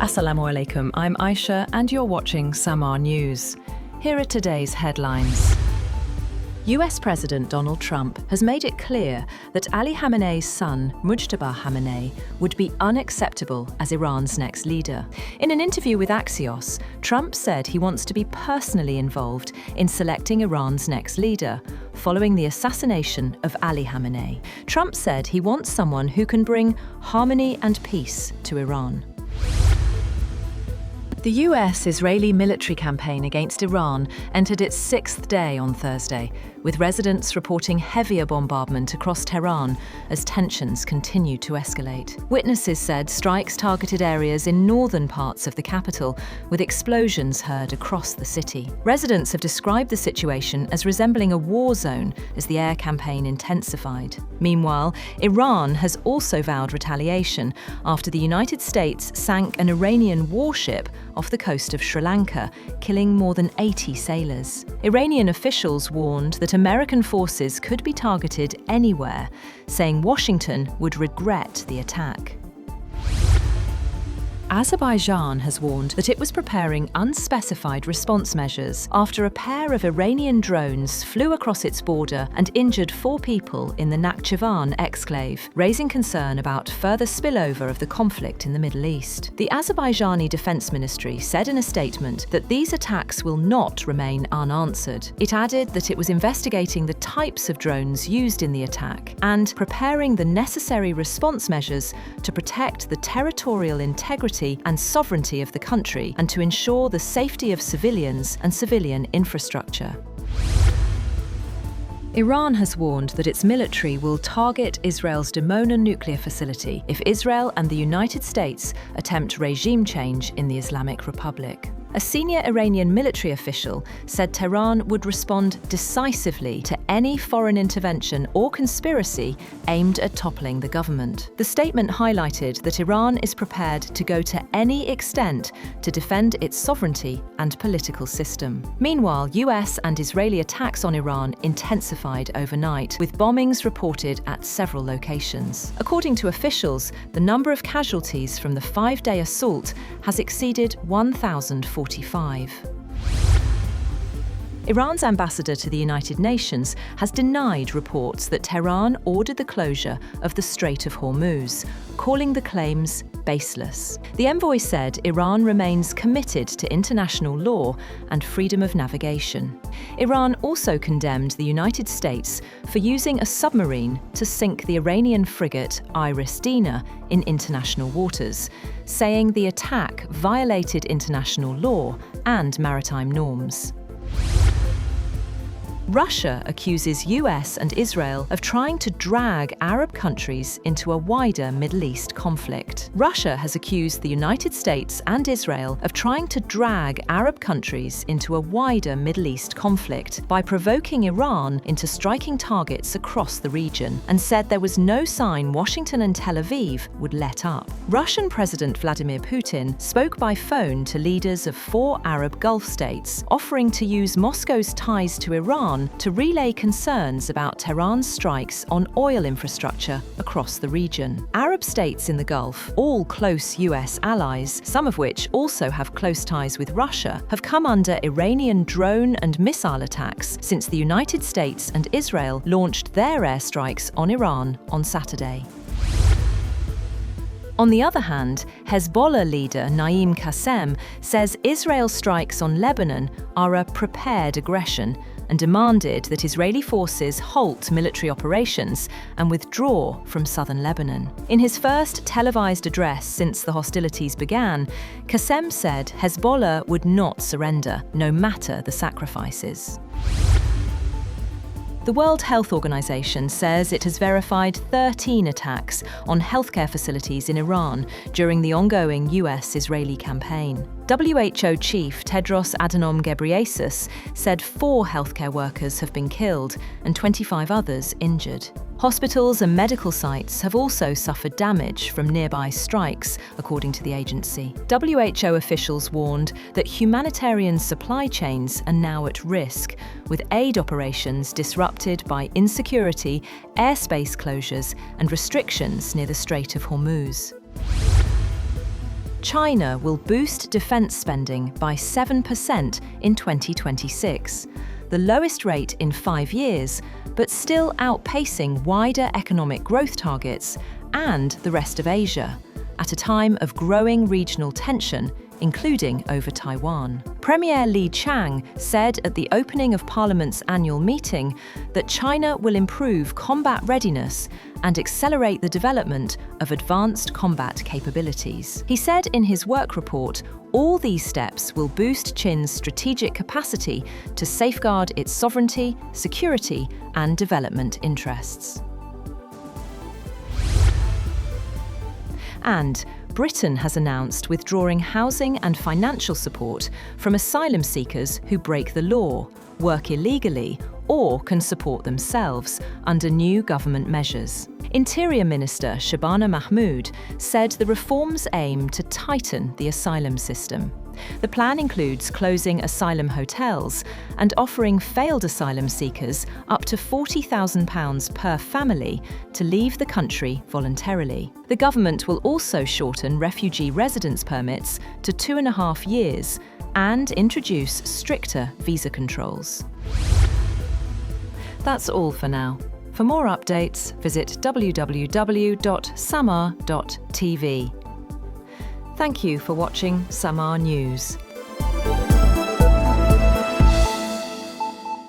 Assalamu alaikum, I'm Aisha and you're watching Samaa News. Here are today's headlines. US President Donald Trump has made it clear that Ali Khamenei's son, Mojtaba Khamenei, would be unacceptable as Iran's next leader. In an interview with Axios, Trump said he wants to be personally involved in selecting Iran's next leader, following the assassination of Ali Khamenei. Trump said he wants someone who can bring harmony and peace to Iran. The US-Israeli military campaign against Iran entered its sixth day on Thursday, with residents reporting heavier bombardment across Tehran as tensions continue to escalate. Witnesses said strikes targeted areas in northern parts of the capital, with explosions heard across the city. Residents have described the situation as resembling a war zone as the air campaign intensified. Meanwhile, Iran has also vowed retaliation after the United States sank an Iranian warship off the coast of Sri Lanka, killing more than 80 sailors. Iranian officials warned that American forces could be targeted anywhere, saying Washington would regret the attack. Azerbaijan has warned that it was preparing unspecified response measures after a pair of Iranian drones flew across its border and injured 4 people in the Nakhchivan exclave, raising concern about further spillover of the conflict in the Middle East. The Azerbaijani Defense Ministry said in a statement that these attacks will not remain unanswered. It added that it was investigating the types of drones used in the attack and preparing the necessary response measures to protect the territorial integrity and sovereignty of the country and to ensure the safety of civilians and civilian infrastructure. Iran has warned that its military will target Israel's Dimona nuclear facility if Israel and the United States attempt regime change in the Islamic Republic. A senior Iranian military official said Tehran would respond decisively to any foreign intervention or conspiracy aimed at toppling the government. The statement highlighted that Iran is prepared to go to any extent to defend its sovereignty and political system. Meanwhile, US and Israeli attacks on Iran intensified overnight, with bombings reported at several locations. According to officials, the number of casualties from the 5-day assault has exceeded 1,045. Iran's ambassador to the United Nations has denied reports that Tehran ordered the closure of the Strait of Hormuz, calling the claims baseless. The envoy said Iran remains committed to international law and freedom of navigation. Iran also condemned the United States for using a submarine to sink the Iranian frigate Iris Dina in international waters, saying the attack violated international law and maritime norms. Russia accuses US and Israel of trying to drag Arab countries into a wider Middle East conflict. Russia has accused the United States and Israel of trying to drag Arab countries into a wider Middle East conflict by provoking Iran into striking targets across the region, and said there was no sign Washington and Tel Aviv would let up. Russian President Vladimir Putin spoke by phone to leaders of 4 Arab Gulf states, offering to use Moscow's ties to Iran to relay concerns about Tehran's strikes on oil infrastructure across the region. Arab states in the Gulf, all close US allies, some of which also have close ties with Russia, have come under Iranian drone and missile attacks since the United States and Israel launched their airstrikes on Iran on Saturday. On the other hand, Hezbollah leader Naim Qassem says Israel's strikes on Lebanon are a prepared aggression and demanded that Israeli forces halt military operations and withdraw from southern Lebanon. In his first televised address since the hostilities began, Qassem said Hezbollah would not surrender, no matter the sacrifices. The World Health Organization says it has verified 13 attacks on healthcare facilities in Iran during the ongoing US-Israeli campaign. WHO Chief Tedros Adhanom Ghebreyesus said 4 healthcare workers have been killed and 25 others injured. Hospitals and medical sites have also suffered damage from nearby strikes, according to the agency. WHO officials warned that humanitarian supply chains are now at risk, with aid operations disrupted by insecurity, airspace closures, and restrictions near the Strait of Hormuz. China will boost defense spending by 7% in 2026, the lowest rate in 5 years, but still outpacing wider economic growth targets and the rest of Asia, at a time of growing regional tension, including over Taiwan. Premier Li Qiang said at the opening of Parliament's annual meeting that China will improve combat readiness and accelerate the development of advanced combat capabilities. He said in his work report, all these steps will boost Qin's strategic capacity to safeguard its sovereignty, security, and development interests. And Britain has announced withdrawing housing and financial support from asylum seekers who break the law, work illegally, or can support themselves under new government measures. Interior Minister Shabana Mahmood said the reforms aim to tighten the asylum system. The plan includes closing asylum hotels and offering failed asylum seekers up to £40,000 per family to leave the country voluntarily. The government will also shorten refugee residence permits to 2.5 years and introduce stricter visa controls. That's all for now. For more updates, visit www.samaa.tv. Thank you for watching Samaa News.